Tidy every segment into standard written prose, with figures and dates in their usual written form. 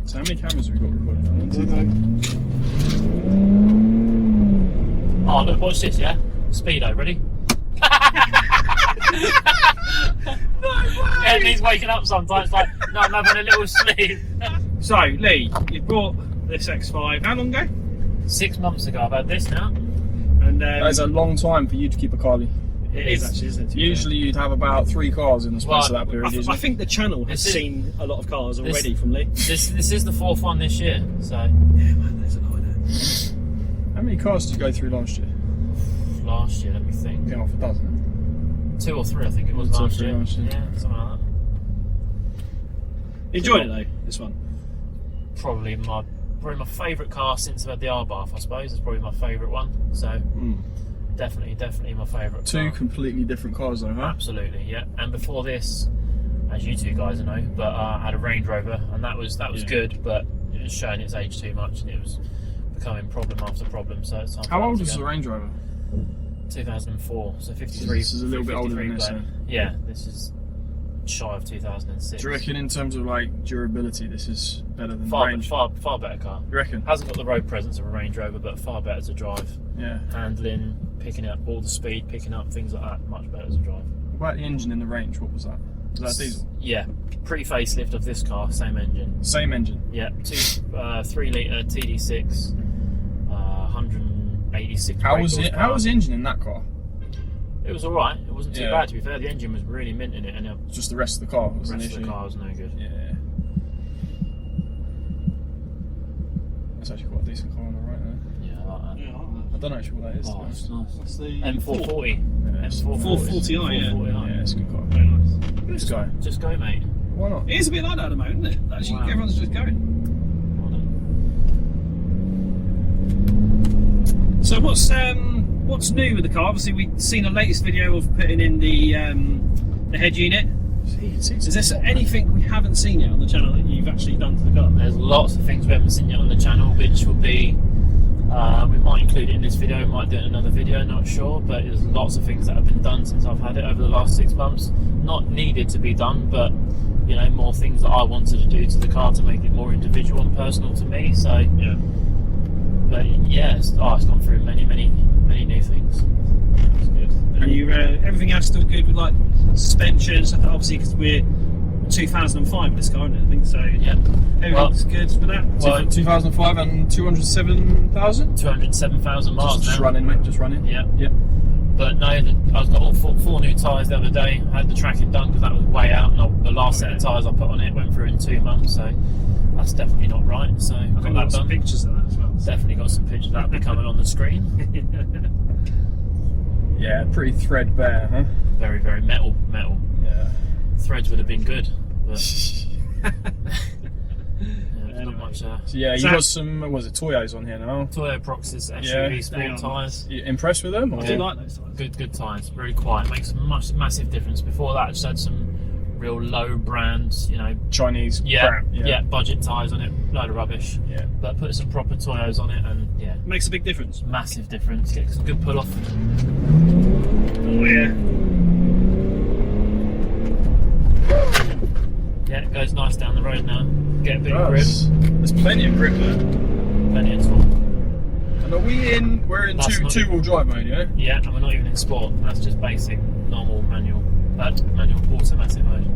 So how many cameras have we got recording? Oh, look, watch this, yeah? Speedo, ready? Yeah, he's waking up sometimes, like, no, I'm having a little sleep. So, Lee, you bought this X5 how long ago? 6 months ago, I've had this now. And That is a long time for you to keep a car. it is actually, isn't it? Usually you'd have about 3 cars in the space of that period. I think the channel has seen a lot of cars already from Lee. This is the 4th one this year, so. Yeah, man, there's a lot in it. How many cars did you go through last year? Last year, let me think. Getting off a dozen. 2 or 3, I think it was 2 or last 3 year. last year. Yeah, something like that. Enjoyed it though, this one. Probably my favourite car since I've had the R-Bath, I suppose. It's probably my favourite one. So definitely my favourite. 2 completely different cars though, huh? Absolutely, yeah. And before this, as you two guys know, but I had a Range Rover, and that was good, but it was showing its age too much, and it was becoming problem after problem. So it's time. How old was the Range Rover? 2004, so 53. This is a little bit older than this. Yeah, this is shy of 2006. Do you reckon in terms of like durability this is better than far Range? far better car? You reckon? Hasn't got the road presence of a Range Rover, but far better to drive. Yeah. Handling, picking up all the speed, picking up things like that, much better to drive. What about the engine in the Range? What was that? Was that diesel? Yeah, pre-facelift of this car, same engine. Same engine. Yeah, 3 litre TD6, 186. How was it? How was the engine in that car? It was alright. It wasn't too Yeah. bad, to be fair. The engine was really mint in it, and Just the rest of the car was the an rest of issue. the car was no good. Yeah. That's actually quite a decent car on the right there. Yeah, I like that. Yeah, I don't know actually what that is. Oh, it's nice. That's the M440. Yeah, M440. 440i, yeah. 440i. Yeah, it's a good car. Very nice. This guy. Just go, mate. Why not? It is a bit like that at the moment, isn't it? Actually, Wow. everyone's just going. So what's new with the car? Obviously, we've seen a latest video of putting in the head unit. Is there anything we haven't seen yet on the channel that you've actually done to the car? There's lots of things we haven't seen yet on the channel, which will be, we might include it in this video, we might do it in another video, not sure, but there's lots of things that have been done since I've had it over the last 6 months. Not needed to be done, but you know, more things that I wanted to do to the car to make it more individual and personal to me. So Yeah. but yeah, it's gone through many new things. That's good. And you, everything else still good with like suspension stuff? Obviously, because we're 2005 with this car, isn't it? I think so. Yeah. Everything's good for that. Well, 2005 and 207,000. 207,000 miles Just now. running, mate. Just running. Yeah. Yep. But no, I've got all four new tyres the other day. I had the tracking done because that was way out, and the last set of tyres I put on it went through in 2 months, so that's definitely not right. So I've got that some done. pictures of that as well. Definitely got some pictures of that be coming on the screen. Yeah, pretty threadbare, huh? Very metal. Yeah. Threads would have been good, but yeah, there's not much. So yeah, you got some, what was it, Toyos on here now? Toyo Proxys SUV Yeah. sport tyres. You impressed with them? Or? I do like those tyres. Good tyres. Very quiet. Makes a massive difference. Before that, I just had some real low brand, you know, Chinese yeah, crap. budget tyres on it. Load of rubbish. Yeah. But put some proper Toyos on it, and yeah, Makes a big difference. massive difference. Get some good pull off. Oh yeah. Yeah, it goes nice down the road now. Get a bit of grip. There's plenty of grip there. Plenty of torque. And are we're in That's not two-wheel drive mode, yeah? Yeah, and we're not even in sport. That's just basic, normal, manual, automatic mode.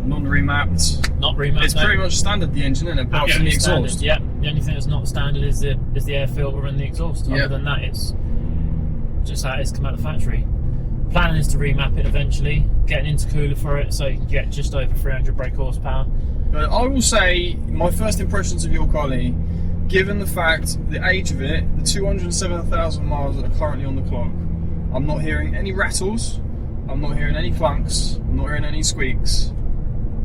Non-remapped. Not remapped. It's pretty much standard, the engine, isn't it? Apart from the Standard, exhaust. yeah, the only thing that's not standard is the air filter and the exhaust. Yeah. Other than that, it's just how it's come out of the factory. Plan is to remap it eventually, get an intercooler for it so you can get just over 300 brake horsepower. But I will say, my first impressions of your car, Lee, given the fact, the age of it, the 207,000 miles that are currently on the clock, I'm not hearing any rattles, I'm not hearing any clunks, I'm not hearing any squeaks,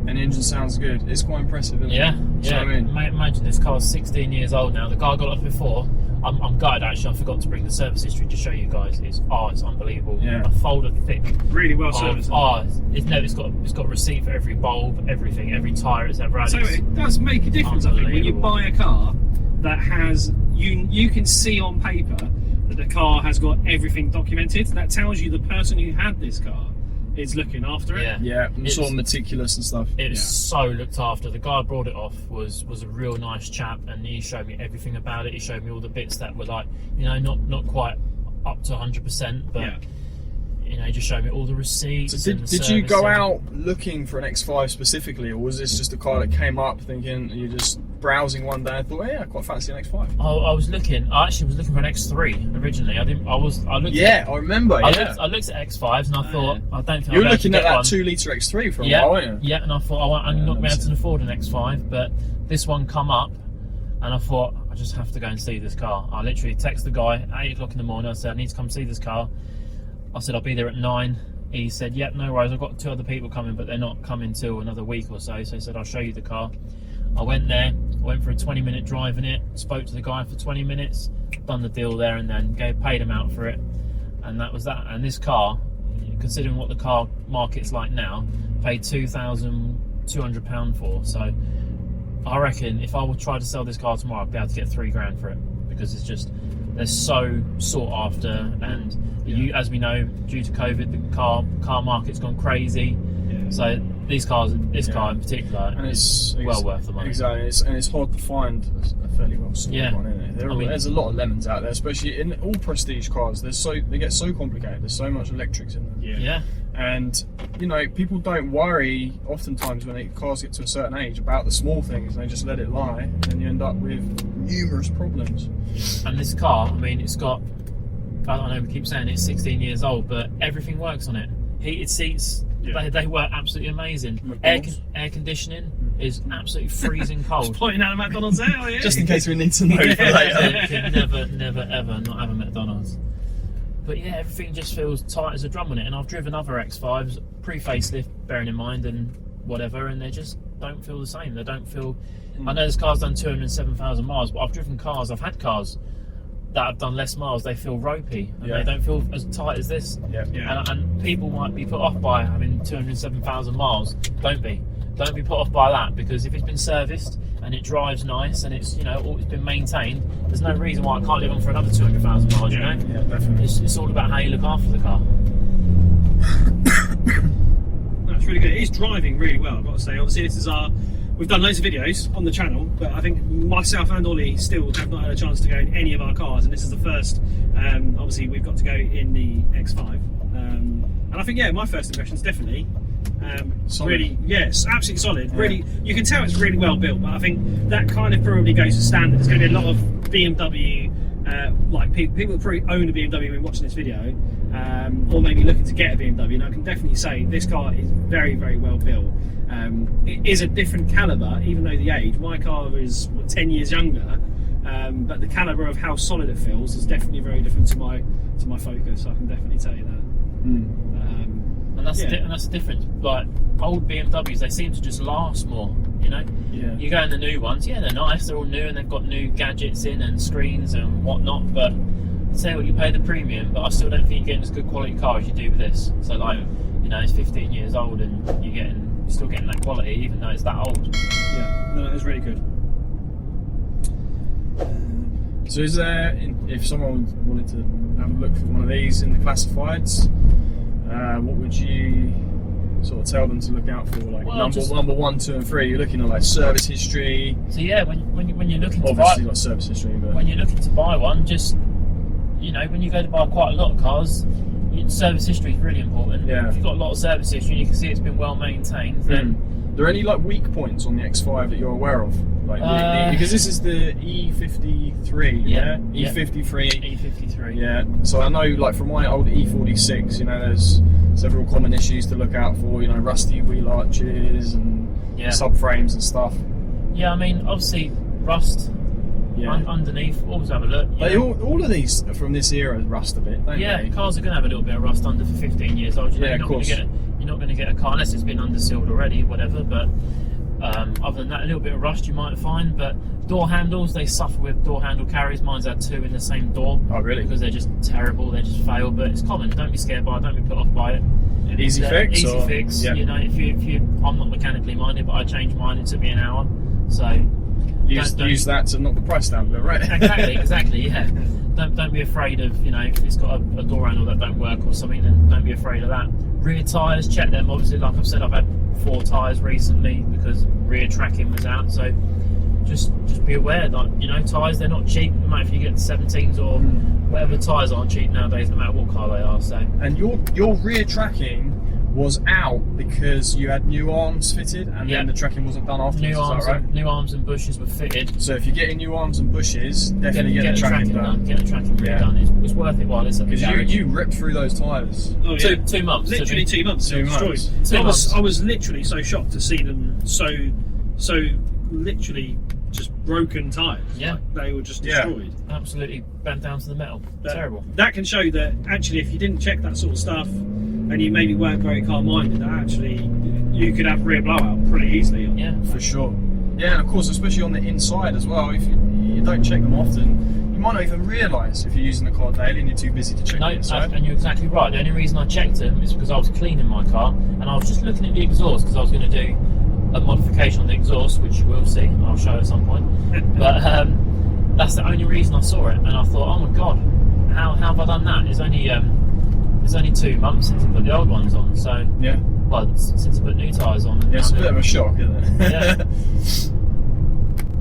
and the engine sounds good. It's quite impressive, isn't it? Yeah. Do you know what I mean? Imagine this car's 16 years old now. The car I got off before. I'm gutted actually. I forgot to bring the service history to show you guys. It's unbelievable. Yeah. A folder thick. Really well serviced. It's got a receipt for every bulb, everything, every tyre it's ever had. So it does make a difference, I think, when you buy a car that has you can see on paper that the car has got everything documented. That tells you the person who had this car is looking after it. Yeah, and sort of meticulous and stuff. It was so looked after. The guy who brought it off was a real nice chap, and he showed me everything about it. He showed me all the bits that were like, not quite up to 100%, but he just showed me all the receipts. So did you go out looking for an X5 specifically, or was this just a car that came up thinking you're just browsing one day and thought, hey, I quite fancy an X5? I actually was looking for an X3 originally. I remember. I looked at X5s and I thought, I don't think you were I'll looking at that one. 2-litre X3 for a while, weren't you? Yeah, and I thought I'm not going to be able to afford an X5, but this one come up, and I thought I just have to go and see this car. I literally texted the guy at 8 o'clock in the morning. I said I need to come see this car. I said I'll be there at 9. He said, yep, no worries, I've got 2 other people coming, but they're not coming till another week or so. So he said, I'll show you the car. I went there, went for a 20-minute drive in it, spoke to the guy for 20 minutes, done the deal there, and then paid him out for it. And that was that. And this car, considering what the car market's like now, paid £2,200 for. So I reckon if I would try to sell this car tomorrow, I'd be able to get £3,000 for it, because it's just, they're so sought after, and as we know, due to COVID, the car market's gone crazy. So this car in particular, and it's well worth the money. Exactly, and it's hard to find a fairly well sorted one, isn't it? There's a lot of lemons out there, especially in all prestige cars. They get so complicated. There's so much electrics in them. Yeah. And people don't worry oftentimes when cars get to a certain age about the small things, and they just let it lie, and then you end up with numerous problems. And this car, it's got, I know we keep saying it's 16 years old, but everything works on it. Heated seats, they work absolutely amazing. Air conditioning is absolutely freezing cold. Pointing out a McDonald's there, are you? Just in case we need to know for later. You can never ever not have a McDonald's. But yeah, everything just feels tight as a drum on it. And I've driven other X5s pre-facelift, bearing in mind, and whatever, and they just don't feel the same. They don't feel. I know this car's done 207,000 miles, but I've had cars that have done less miles. They feel ropey, and they don't feel as tight as this. And people might be put off by having 207,000 miles. Don't be put off by that, because if it's been serviced and it drives nice and it's it's been maintained, there's no reason why it can't live on for another 200,000 miles. Yeah, definitely. It's all about how you look after the car. That's really good. It is driving really well, I've got to say. Obviously, we've done loads of videos on the channel, but I think myself and Ollie still have not had a chance to go in any of our cars, and this is the first. Obviously, we've got to go in the X5, and I think my first impression is definitely really, it's absolutely solid. Really, you can tell it's really well built, but I think that kind of probably goes to standard. There's going to be a lot of BMW, like people that probably own a BMW and watching this video, or maybe looking to get a BMW. And I can definitely say this car is very, very well built. It is a different calibre, even though the age. My car is 10 years younger, but the calibre of how solid it feels is definitely very different to my Focus. I can definitely tell you that. And that's the difference. Like old BMWs, they seem to just last more. You go in the new ones, they're nice, they're all new and they've got new gadgets in and screens and whatnot, but say what, you pay the premium, but I still don't think you're getting as good quality car as you do with this. So like, it's 15 years old and you're still getting that quality even though it's that old. Yeah, no, it's really good. So is there, if someone wanted to have a look for one of these in the classifieds, what would you sort of tell them to look out for? Like number 1, 2 and 3, you're looking at like service history. So when you're looking to obviously not service history, but when you're looking to buy one, just when you go to buy quite a lot of cars, service history is really important. If you've got a lot of service history and you can see it's been well maintained, then are there any like weak points on the X5 that you're aware of? Like because this is the E53, E53. Yeah. So I know, like from my old E46, there's several common issues to look out for. Rusty wheel arches and subframes and stuff. Yeah, obviously rust underneath, always have a look. All of these from this era rust a bit, don't they? Cars are going to have a little bit of rust under for 15 years old. You're not going to get a car unless it's been undersealed already, whatever. But other than that, a little bit of rust you might find. But door handles, they suffer with door handle carries. Mine's had 2 in the same door. Oh, really? Because they're just terrible. They just fail. But it's common. Don't be scared by it. Don't be put off by it. Easy fix. Easy fix. Yeah. You know, if you, I'm not mechanically minded, but I changed mine. It took me an hour. So use that to knock the price down a bit, right? Exactly. Yeah. Don't be afraid of, you know, if it's got a door handle that don't work or something, then don't be afraid of that. Rear tyres, check them. Obviously, like I've said, I've had 4 tyres recently because rear tracking was out. So just be aware that, you know, tyres, they're not cheap. No matter if you get the 17s or whatever, tyres aren't cheap nowadays, no matter what car they are. So. And your rear tracking was out because you had new arms fitted, and then the tracking wasn't done afterwards. New arms and bushes were fitted. So if you're getting new arms and bushes, definitely get the tracking done. Get the tracking done. It's worth it while it's at the garage. Because you ripped through those tyres. Oh, yeah. 2 months. Literally 2 months. 2 months. I was literally so shocked to see them so literally just broken tyres. Yeah. Like, they were just destroyed. Absolutely bent down to the metal. Terrible. That can show that actually, if you didn't check that sort of stuff, and you maybe weren't very car minded, actually you could have rear blowout pretty easily. Yeah, for sure. Yeah, and of course, especially on the inside as well. If you don't check them often, you might not even realise if you're using the car daily and you're too busy to check the inside. And you're exactly right. The only reason I checked them is because I was cleaning my car and I was just looking at the exhaust because I was going to do a modification on the exhaust, which you will see. I'll show at some point. But that's the only reason I saw it, and I thought, oh my god, how have I done that? It's only 2 months since I put the old ones on, so since I put new tyres on. Yeah, it's a bit of a shock, isn't it? Yeah.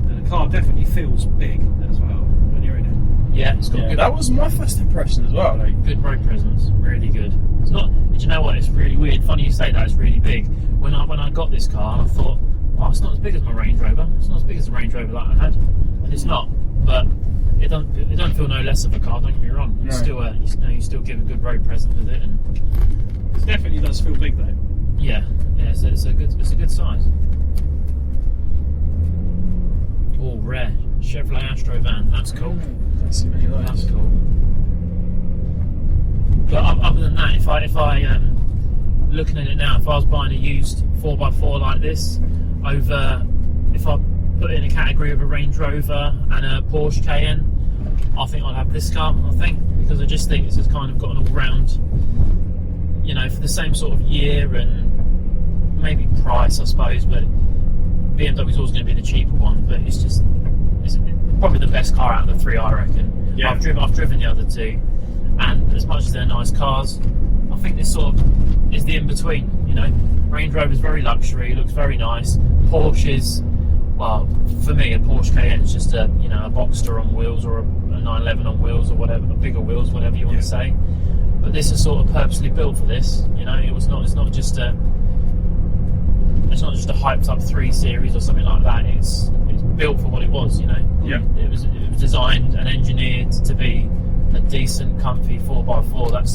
And the car definitely feels big as well when you're in it. Yeah, it's got good. That was my first impression as well. Like, good road presence, really good. It's not. Did you know what? It's really weird. Funny you say that. It's really big. When I got this car, I thought, oh, it's not as big as my Range Rover. It's not as big as the Range Rover that I had, and it's not. But it don't feel no less of a car. Don't get me wrong. It's still you still give a good road presence with it, and it definitely does feel big though. Yeah. It's a good size. Oh, rare Chevrolet Astro van. That's cool. That's cool. But other than that, if I looking at it now, if I was buying a used 4x4 like this, if I put in a category of a Range Rover and a Porsche Cayenne, I think I'd have this car. Because I just think it's kind of got an all-round, you know, for the same sort of year and maybe price, I suppose. But BMW's always going to be the cheaper one. But it's probably the best car out of the 3, I reckon. Yeah. I've driven the other 2, and as much as they're nice cars, I think this sort of is the in-between. You know, Range Rover's very luxury, looks very nice. Porsche's, well, for me, a Porsche Cayenne is just a Boxster on wheels or a 911 on wheels or whatever, bigger wheels, whatever you want to say. But this is sort of purposely built for this. You know, it's not just a hyped up 3 Series or something like that. It's built for what it was. You know. Yeah. It was designed and engineered to be a decent, comfy 4x4. That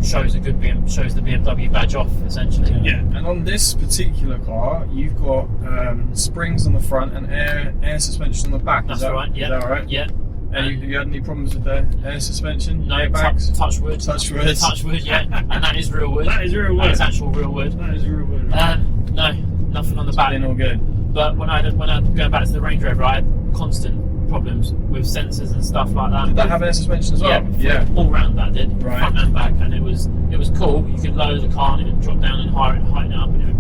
shows the BMW badge off, essentially. Yeah. And on this particular car, you've got springs on the front and air suspension on the back. That's right. Yeah. Is that right? Yeah. And you had any problems with the air suspension? No, airbags? touch wood. Touch wood. Touch wood, yeah. And that is real wood. That is real wood. That is actual real wood. That is real wood. No, nothing on the back. Been all good. But when I going back to the Range Rover, I had constant problems with sensors and stuff like that. Did that have air suspension as well? Yeah. All round that did. Right. Front and back, and it was cool. You could lower the car and it would drop down and heighten it up, and it was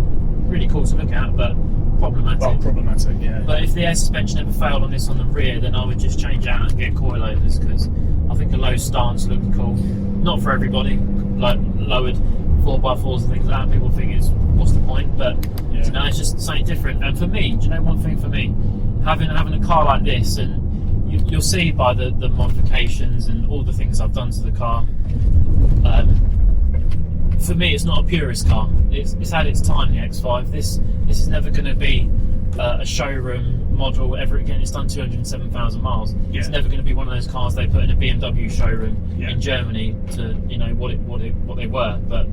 really cool to look at, but problematic. Well, problematic, yeah. But if the air suspension ever failed on this on the rear, then I would just change it out and get coilovers, because I think a low stance looked cool. Not for everybody, like lowered 4x4s and things like that. People think what's the point? But you know, it's just something different. And for me, do you know one thing for me? Having a car like this, and you'll see by the modifications and all the things I've done to the car. For me, it's not a purist car. It's had its time, the X5. This is never going to be a showroom model ever again. It's done 207,000 miles. Yeah. It's never going to be one of those cars they put in a BMW showroom in Germany to what they were. But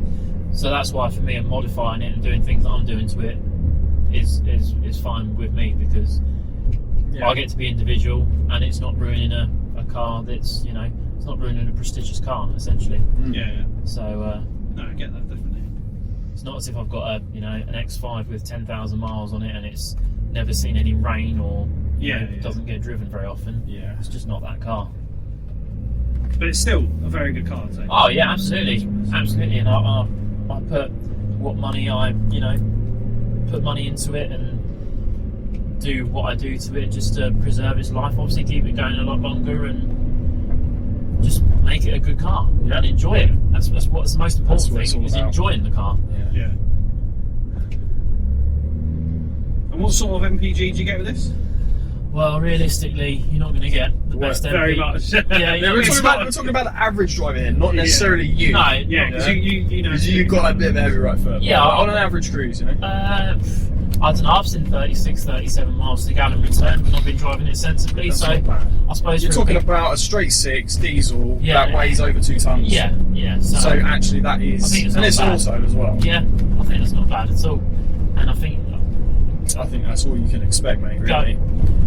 so that's why for me, modifying it and doing things that I'm doing to it is fine with me, because Yeah. I get to be individual, and it's not ruining a car that's, you know, it's not ruining a prestigious car essentially. Yeah. So No, I get that definitely. it's not as if I've got an X5 with 10,000 miles on it and it's never seen any rain or doesn't get driven very often. Yeah. It's just not that car. But it's still a very good car, I'd say. Oh yeah, absolutely, absolutely. And I put what money put money into it and do what I do to it just to preserve its life. Obviously, keep it going a lot longer and just make it a good car and enjoy it. That's what's the most important thing, is enjoying the car. Yeah. And what sort of MPG do you get with this? Well, realistically, you're not going to get the best Very MP. much. Yeah, we're talking about the average driver here, not necessarily you. No, Yeah, because you know. Because you've got a bit of a heavy right foot. Yeah, on an average cruise, you know. I don't know. I've seen 36, 37 miles to gallon return when I've been driving it sensibly. That's so not bad. I suppose You're talking about a straight 6 diesel that weighs over 2 tons. Yeah. So actually, that is, I think it's and not it's bad. auto as well. Yeah, I think that's not bad at all. And I think that's all you can expect, mate. Really.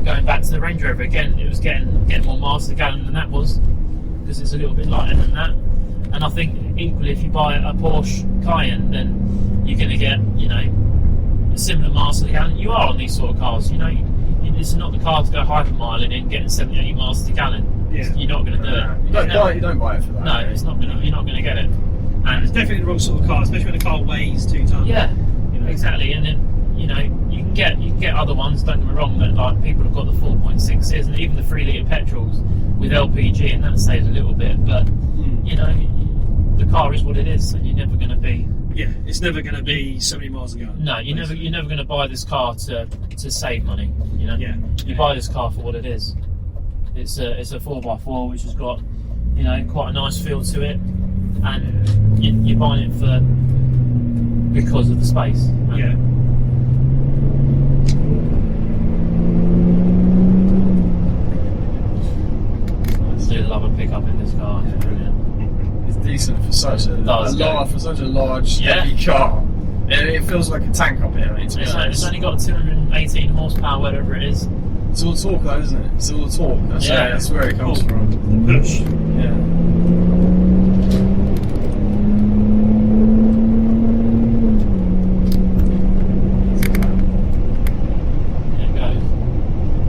going back to the Range Rover again, it was getting more miles to the gallon than that was, because it's a little bit lighter than that. And I think equally, if you buy a Porsche Cayenne, then you're going to get, you know, similar miles to the gallon. You are on these sort of cars, you know. It's not the car to go hypermiling in, getting 70, 80 miles to the gallon. Yeah. You're not going to do it. You don't buy it for that. No, it's not going to. You're not going to get it. And It's definitely the wrong sort of car, especially when a car weighs 2 tons. yeah, You know. exactly. And then, you know, you can get other ones. Don't get me wrong. That like people have got the 4.6s and even the 3 litre petrols with LPG, and that saves a little bit. But you know, the car is what it is, and you're never going to be. Yeah, it's never going to be 70 miles a gallon. No, you're never going to buy this car to save money. You know, you buy this car for what it is. It's a 4x4 which has got, you know, quite a nice feel to it, and you're buying it because of the space. And Yeah. I do love a pickup in this car. It's brilliant. It's decent for such a large, heavy car. It feels like a tank up here, mate. It's only got 218 horsepower, whatever it is. It's all torque, though, isn't it? It's all torque. That's where it comes from. The push. Yeah. There it goes.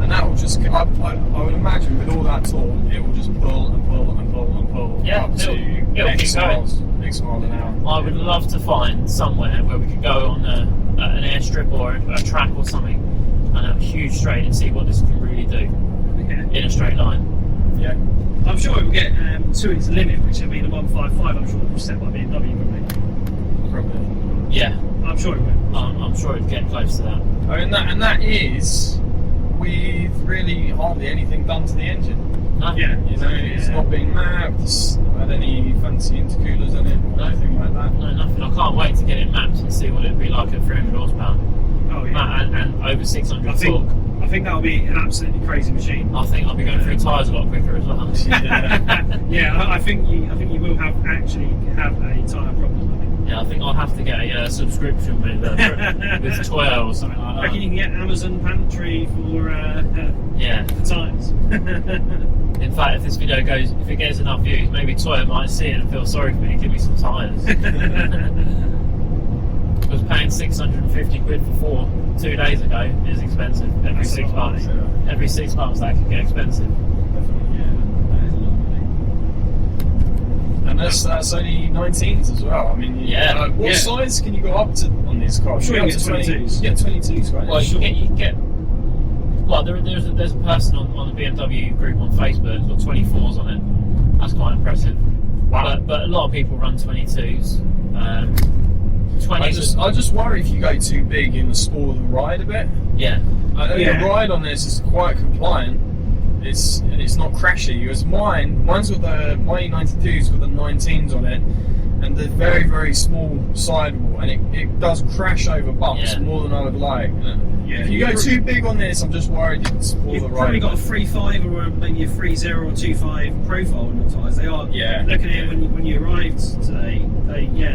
And that will just, I would imagine with all that torque, it will just pull and pull and pull and pull Yeah, up to it'll X keep going. X miles an hour. I would love to find somewhere where we could go on an airstrip or a track or something and have a huge straight and see what this can really do in a straight line. Yeah. I'm sure it will get to its limit, which will be the 155. I'm sure it will set by BMW Probably. Yeah, I'm sure it will. I'm sure it'd get close to that. I mean, that is with really hardly anything done to the engine. No? Yeah. You know, it's not been mapped, it's not had any fancy intercoolers in it, or anything like that. No, nothing. I can't wait to get it mapped and see what it'd be like at 300 horsepower. Oh yeah. And over 600 torque. I think that'll be an absolutely crazy machine. I think I'll be going through tyres a lot quicker as well. Yeah, I think you will have a tyre problem. Yeah, I think I'll have to get a subscription with Toyo or something I like reckon you can get Amazon Pantry for tyres. In fact, if this video if it gets enough views, maybe Toyo might see it and feel sorry for me and give me some tyres. Because paying 650 quid for 2 days ago is expensive. Every 6 months. Yeah. Every 6 months that can get expensive. And that's only 19s as well. I mean, what size can you go up to on these cars? Sure, you can get 22s. Yeah, 22s, right? Well, you can get. Well, there's a person on the BMW group on Facebook who's got 24s on it. That's quite impressive. Wow. But a lot of people run 22s. 20s. I just worry if you go too big in the spoil of the ride a bit. Yeah. The ride on this is quite compliant. It's not crashy. Whereas mine's got my E92's got the 19s on it, and the very, very small sidewall, and it does crash over bumps more than I would like. Yeah, if you go too big on this, I'm just worried you can spoil the ride. You've probably got a 3.5 or maybe a 3.0 or 2.5 profile on your tyres. They are. Looking at it when you arrived today,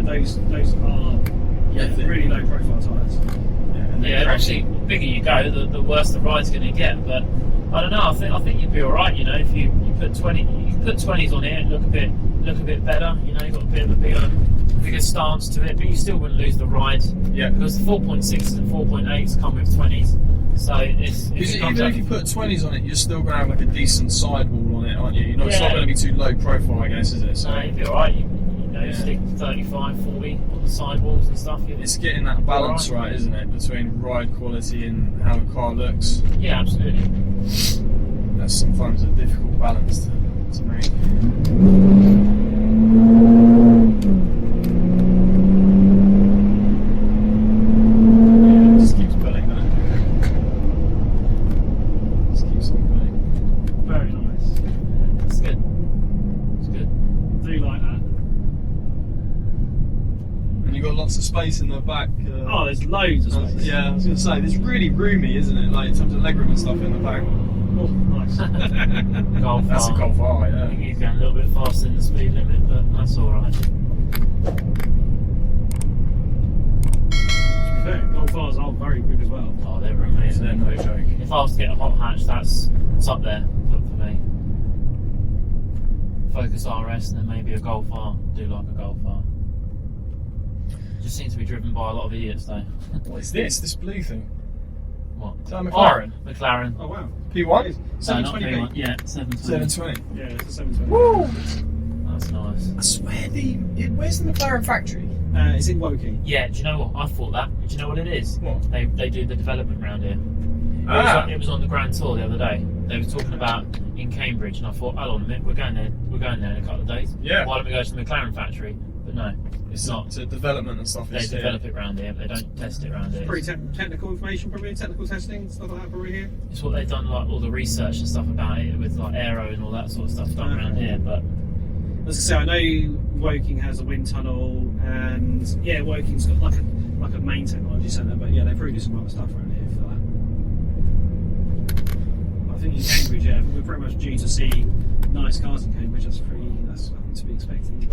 those are really low profile tyres. Yeah, and Yeah, obviously, the bigger you go, the worse the ride's going to get. But I don't know. I think you'd be all right. You know, if you put 20s on it, look a bit better. You know, you've got a bit of a bigger stance to it, but you still wouldn't lose the ride. Yeah. Because the 4.6s and 4.8s come with 20s. So even if you put 20s on it, you're still going to have like a decent sidewall on it, aren't you? It's not going to be too low profile, I guess, is it? So you'd be all right. You stick 35, 40 on the sidewalls and stuff. It's getting that balance right, isn't it, between ride quality and how the car looks. Yeah, absolutely. That's sometimes a difficult balance to make. Yeah, it just keeps pulling, doesn't it? Just keeps on pulling. Very nice. It's good. It's good. I do like that. And you've got lots of space in the back. Oh, there's loads of space. Yeah, I was going to say, there's really roomy, isn't it? Like in terms of legroom and stuff in the back. Oh, nice. Golf That's a R. Golf R, I yeah. think he's going a little bit faster than the speed limit, but that's all right. To be fair, Golf R's are very quick as well. Oh, they were amazing. They're no joke. If I was to get a hot hatch, it's up there for me. Focus RS and then maybe a Golf R. Do like a Golf R. Just seems to be driven by a lot of idiots though. What is this? This blue thing? What? Is that a McLaren? Oh, McLaren. Oh wow. P1? No, not 720p. P1. Yeah, 720. 720. Yeah, it's a 720. Woo! That's nice. I swear where's the McLaren factory? It's in Woking. Yeah, do you know what? I thought that. Do you know what it is? What? They do the development round here. It was on the Grand Tour the other day. They were talking about in Cambridge, and I thought, hold on a minute, we're going there in a couple of days. Yeah. Why don't we go to the McLaren factory? But no, it's not. To development and stuff. They develop it round here, but they don't test it round here. Pretty technical information, probably technical testing, stuff like that, probably here. It's what they've done, like all the research and stuff about it with like aero and all that sort of stuff done around here. But as I say, I know Woking has a wind tunnel, and yeah, Woking's got like a main technology centre, but yeah, they probably do some other stuff around here for that. I think in Cambridge, yeah, we're pretty much due to see nice cars in Cambridge. That's nothing to be expected.